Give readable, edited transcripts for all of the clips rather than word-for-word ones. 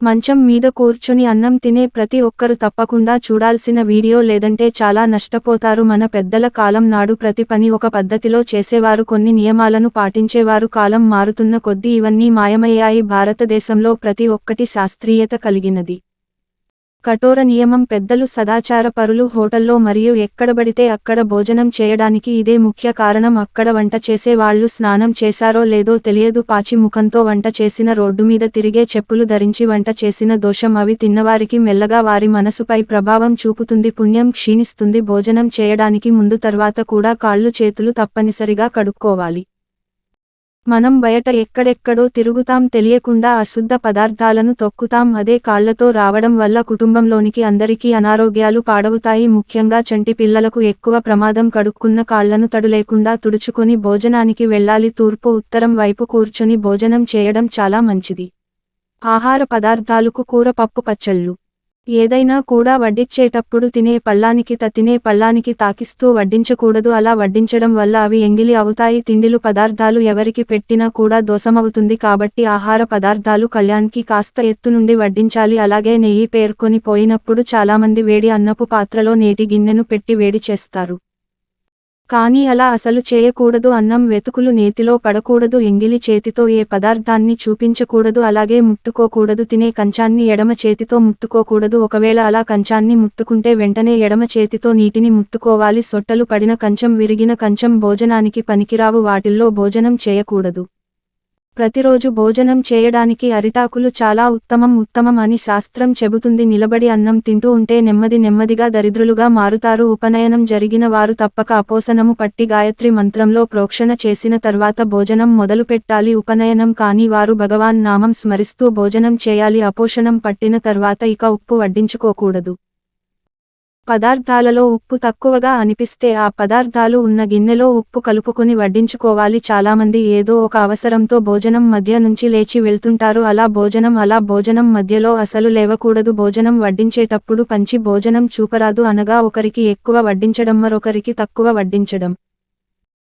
మంచం మీద కూర్చొని అన్నం తినే ప్రతి ఒక్కరు తప్పకుండా చూడాల్సిన వీడియో లేదంటే చాలా నష్టపోతారు. మన పెద్దల కాలం నాడు ప్రతి పని ఒక పద్ధతిలో చేసేవారు, కొన్ని నియమాలను పాటించేవారు. కాలం మారుతున్న కొద్దీ ఇవన్నీ మాయమయ్యాయి. భారతదేశంలో ప్రతి ఒక్కటి శాస్త్రీయత కలిగినది. కఠోర నియమం, పెద్దలు సదాచార పరులు. హోటల్లో మరియు ఎక్కడబడితే అక్కడ భోజనం చేయడానికి ఇదే ముఖ్య కారణం. అక్కడ వంట చేసే వాళ్ళు స్నానం చేశారో లేదో తెలియదు. పాచి ముఖంతో వంట చేసిన, రోడ్డు మీద తిరిగే చెప్పులు ధరించి వంట చేసిన దోషం అవి తిన్నవారికి మెల్లగా వారి మనసుపై ప్రభావం చూపుతుంది. పుణ్యం క్షీణిస్తుంది. భోజనం చేయడానికి ముందు తర్వాత కూడా కాళ్ళు చేతులు తప్పనిసరిగా కడుక్కోవాలి. మనం బయట ఎక్కడెక్కడో తిరుగుతాం, తెలియకుండా అశుద్ధ పదార్థాలను తొక్కుతాం. అదే కాళ్లతో రావడం వల్ల కుటుంబంలోనికి అందరికీ అనారోగ్యాలు పాడవుతాయి. ముఖ్యంగా చంటి పిల్లలకు ఎక్కువ ప్రమాదం. కడుక్కున్న కాళ్లను తడి లేకుండా తుడుచుకొని భోజనానికి వెళ్ళాలి. తూర్పు ఉత్తరం వైపు కూర్చొని భోజనం చేయడం చాలా మంచిది. ఆహార పదార్థాలకు కూర, పప్పు, పచ్చళ్ళు ఏదైనా కూడా వడ్డించేటప్పుడు తినే పళ్ళానికి తాకిస్తూ వడ్డించకూడదు. అలా వడ్డించడం వల్ల అవి ఎంగిలి అవుతాయి. తిండిలు పదార్థాలు ఎవరికి పెట్టినా కూడా దోషమవుతుంది. కాబట్టి ఆహార పదార్థాలు కళ్యాణ్కి కాస్త ఎత్తు నుండి వడ్డించాలి. అలాగే నెయ్యి పేర్కొని పోయినప్పుడు చాలామంది వేడి అన్నపు పాత్రలో నేటి గిన్నెను పెట్టి వేడి చేస్తారు. కానీ అలా అసలు చేయకూడదు. అన్నం వెతుకులు నేతిలో పడకూడదు. ఎంగిలి చేతితో ఏ పదార్థాన్ని చూపించకూడదు. అలాగే ముట్టుకోకూడదు. తినే కంచాన్ని ఎడమ చేతితో ముట్టుకోకూడదు. ఒకవేళ అలా కంచాన్ని ముట్టుకుంటే వెంటనే ఎడమ చేతితో నీటిని ముట్టుకోవాలి. సొట్టలు పడిన కంచం, విరిగిన కంచం భోజనానికి పనికిరావు. వాటిల్లో భోజనం చేయకూడదు. ప్రతిరోజు భోజనం చేయడానికి అరిటాకులు చాలా ఉత్తమం అని శాస్త్రం చెబుతుంది. నిలబడి అన్నం తింటూ ఉంటే నెమ్మదిగా దరిద్రులుగా మారుతారు. ఉపనయనం జరిగిన వారు తప్పక అపోసనము పట్టి గాయత్రి మంత్రంలో ప్రోక్షణ చేసిన తర్వాత భోజనం మొదలుపెట్టాలి. ఉపనయనం కాని వారు భగవాన్ నామం స్మరిస్తూ భోజనం చేయాలి. అపోషణం పట్టిన తర్వాత ఇక ఉప్పు వడ్డించుకోకూడదు. పదార్థాలలో ఉప్పు తక్కువగా అనిపిస్తే ఆ పదార్థాలు ఉన్న గిన్నెలో ఉప్పు కలుపుకొని వడ్డించుకోవాలి. చాలామంది ఏదో ఒక అవసరంతో భోజనం మధ్య నుంచి లేచి వెళ్తుంటారు. అలా భోజనం మధ్యలో అసలు లేవకూడదు. భోజనం వడ్డించేటప్పుడు పంచి భోజనం చూపరాదు. అనగా ఒకరికి ఎక్కువ వడ్డించడం, మరొకరికి తక్కువ వడ్డించడం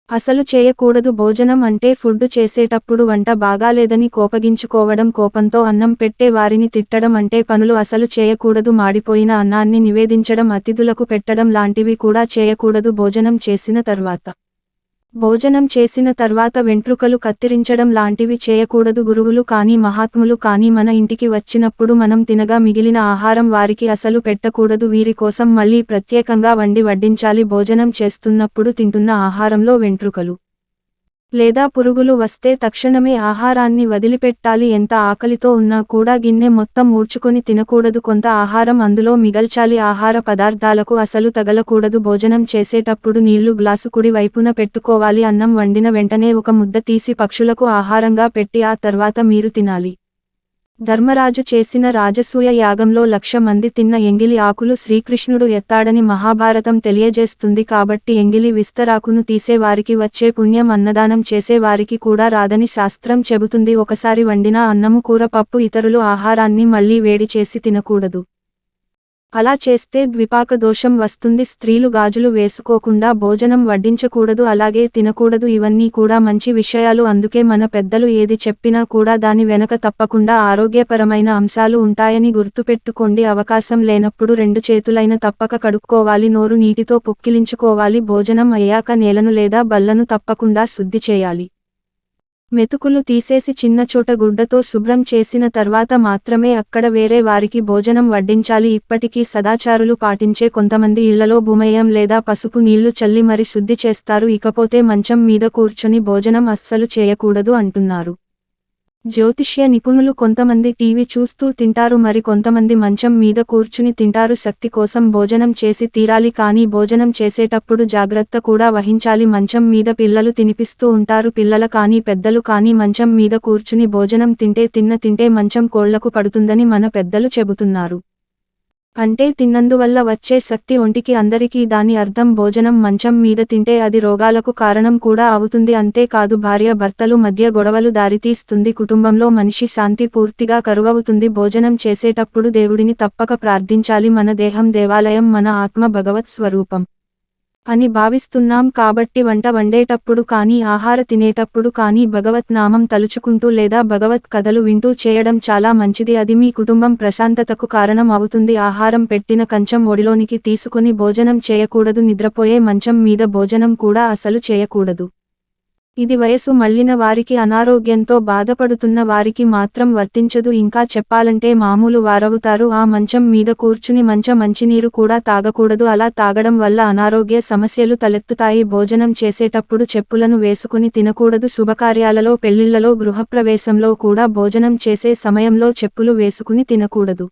అసలు చేయకూడదు. భోజనం అంటే ఫుడ్ చేసేటప్పుడు వంట బాగాలేదని కోపగించుకోవడం, కోపంతో అన్నం పెట్టే వారిని తిట్టడం అంటే పనులు అసలు చేయకూడదు. మాడిపోయిన అన్నాన్ని నివేదించడం, అతిథులకు పెట్టడం లాంటివి కూడా చేయకూడదు. భోజనం చేసిన తర్వాత వెంట్రుకలు కత్తిరించడం లాంటివి చేయకూడదు. గురువులు కానీ మహాత్ములు కానీ మన ఇంటికి వచ్చినప్పుడు మనం తినగా మిగిలిన ఆహారం వారికి అసలు పెట్టకూడదు. వీరి కోసం మళ్ళీ ప్రత్యేకంగా వండి వడ్డించాలి. భోజనం చేస్తున్నప్పుడు తింటున్న ఆహారంలో వెంట్రుకలు లేదా పురుగులు వస్తే తక్షణమే ఆహారాన్ని వదిలిపెట్టాలి. ఎంత ఆకలితో ఉన్నా కూడా గిన్నె మొత్తం ఊడ్చుకొని తినకూడదు. కొంత ఆహారం అందులో మిగల్చాలి. ఆహార పదార్థాలకు అసలు తగలకూడదు. భోజనం చేసేటప్పుడు నీళ్లు గ్లాసు కుడి వైపున పెట్టుకోవాలి. అన్నం వండిన వెంటనే ఒక ముద్ద తీసి పక్షులకు ఆహారంగా పెట్టి ఆ తర్వాత మీరు తినాలి. ధర్మరాజు చేసిన రాజసూయ యాగంలో 1,00,000 మంది తిన్న ఎంగిలి ఆకులు శ్రీకృష్ణుడు ఎత్తాడని మహాభారతం తెలియజేస్తుంది. కాబట్టి ఎంగిలి విస్తరాకును తీసే వారికి వచ్చే పుణ్యం అన్నదానం చేసే వారికి కూడా రాదని శాస్త్రం చెబుతుంది. ఒకసారి వండిన అన్నము, కూర, పప్పు, ఇతరులు ఆహారాన్ని మళ్ళీ వేడి చేసి తినకూడదు. అలా చేస్తే ద్విపాక దోషం వస్తుంది. స్త్రీలు గాజులు వేసుకోకుండా భోజనం వడ్డించకూడదు, అలాగే తినకూడదు. ఇవన్నీ కూడా మంచి విషయాలు. అందుకే మన పెద్దలు ఏది చెప్పినా కూడా దాని వెనక తప్పకుండా ఆరోగ్యపరమైన అంశాలు ఉంటాయని గుర్తుపెట్టుకోండి. అవకాశం లేనప్పుడు 2 చేతులైన తప్పక కడుక్కోవాలి. నోరు నీటితో పుక్కిలించుకోవాలి. భోజనం అయ్యాక నేలను లేదా బల్లను తప్పకుండా శుద్ధి చేయాలి. మెతుకులు తీసేసి చిన్నచోట గుడ్డతో శుభ్రం చేసిన తర్వాత మాత్రమే అక్కడ వేరే వారికి భోజనం వడ్డించాలి. ఇప్పటికీ సదాచారులు పాటించే కొంతమంది ఇళ్లలో భూమయం లేదా పసుపు నీళ్లు చల్లి మరి శుద్ధి చేస్తారు. ఇకపోతే మంచం మీద కూర్చొని భోజనం అస్సలు చేయకూడదు అంటున్నారు. జ్యోతిష్య నిపుణులు కొంతమంది టీవీ చూస్తూ తింటారు, మరి కొంతమంది మంచం మీద కూర్చుని తింటారు. శక్తి కోసం భోజనం చేసి తీరాలి, కానీ భోజనం చేసేటప్పుడు జాగ్రత్త కూడా వహించాలి. మంచం మీద పిల్లలు తినిపిస్తూ ఉంటారు. పిల్లల కానీ పెద్దలు కానీ మంచం మీద కూర్చుని భోజనం తింటే మంచం కోళ్లకు పడుతుందని మన పెద్దలు చెబుతున్నారు. అంటే తిన్నందువల్ల వచ్చే శక్తి ఒంటికి అందరికీ. దాని అర్థం భోజనం మంచం మీద తింటే అది రోగాలకు కారణం కూడా అవుతుంది. అంతేకాదు భార్య భర్తలు మధ్య గొడవలు దారితీస్తుంది. కుటుంబంలో మనిషి శాంతి పూర్తిగా కరువవుతుంది. భోజనం చేసేటప్పుడు దేవుడిని తప్పక ప్రార్థించాలి. మన దేహం దేవాలయం, మన ఆత్మ భగవత్ స్వరూపం. అని భావిస్తున్నాం కాబట్టి వంట వండేటప్పుడు కానీ ఆహార తినేటప్పుడు కానీ భగవత్ నామం తలుచుకుంటూ లేదా భగవత్ కథలు వింటూ చేయడం చాలా మంచిది. అది మీ కుటుంబం ప్రశాంతతకు కారణం అవుతుంది. ఆహారం పెట్టిన కంచం ఒడిలోనికి తీసుకొని భోజనం చేయకూడదు. నిద్రపోయే మంచం మీద భోజనం కూడా అసలు చేయకూడదు. ఇది వయసు మళ్ళిన వారికి, అనారోగ్యంతో బాధపడుతున్న వారికి మాత్రం వర్తించదు. ఇంకా చెప్పాలంటే మామూలు వారవుతారు. ఆ మంచం మీద కూర్చుని మంచినీరు కూడా తాగకూడదు. అలా తాగడం వల్ల అనారోగ్య సమస్యలు తలెత్తుతాయి. భోజనం చేసేటప్పుడు చెప్పులను వేసుకుని తినకూడదు. శుభకార్యాలలో, పెళ్లిళ్లలో, గృహప్రవేశంలో కూడా భోజనం చేసే సమయంలో చెప్పులు వేసుకుని తినకూడదు.